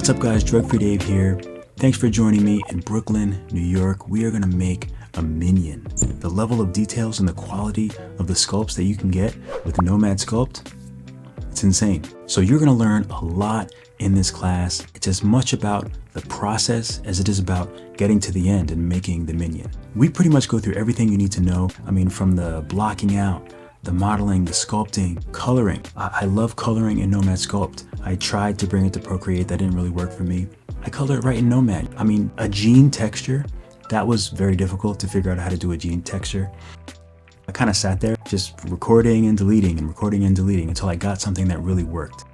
What's up guys, Drug Free Dave here. Thanks for joining me in Brooklyn, New York. We are gonna make a minion. The level of details and the quality of the sculpts that you can get with Nomad Sculpt, it's insane. So you're gonna learn a lot in this class. It's as much about the process as it is about getting to the end and making the minion. We pretty much go through everything you need to know. I mean, from the blocking out, the modeling, the sculpting, coloring. I love coloring in Nomad Sculpt. I tried to bring it to Procreate, that didn't really work for me. I color it right in Nomad. I mean, a gene texture, that was very difficult to figure out how to do a gene texture. I kind of sat there just recording and deleting until I got something that really worked.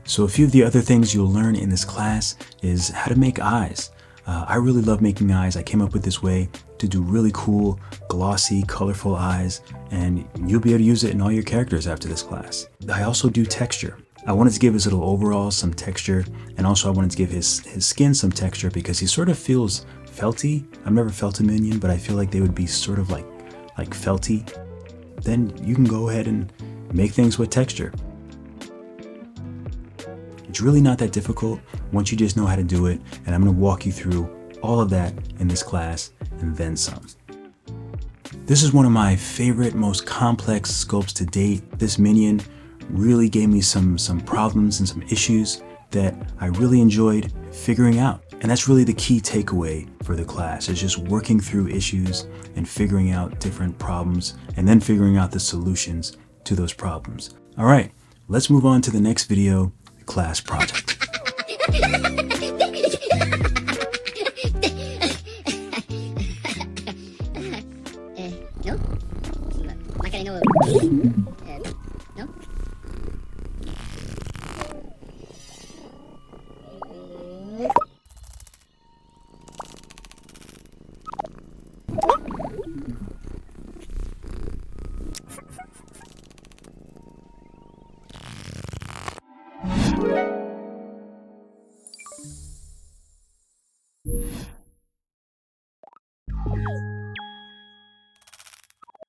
So a few of the other things you'll learn in this class is how to make eyes. I really love making eyes. I came up with this way to do really cool, glossy, colorful eyes, and you'll be able to use it in all your characters after this class. I also do texture. I wanted to give his little overalls some texture, and also I wanted to give his skin some texture because he sort of feels felty. I've never felt a minion, but I feel like they would be sort of like felty. Then you can go ahead and make things with texture. It's really not that difficult once you just know how to do it, and I'm going to walk you through all of that in this class and then some. This is one of my favorite, most complex sculpts to date. This minion really gave me some problems and some issues that I really enjoyed figuring out. And that's really the key takeaway for the class, is just working through issues and figuring out different problems and then figuring out the solutions to those problems. All right, let's move on to the next video, class project.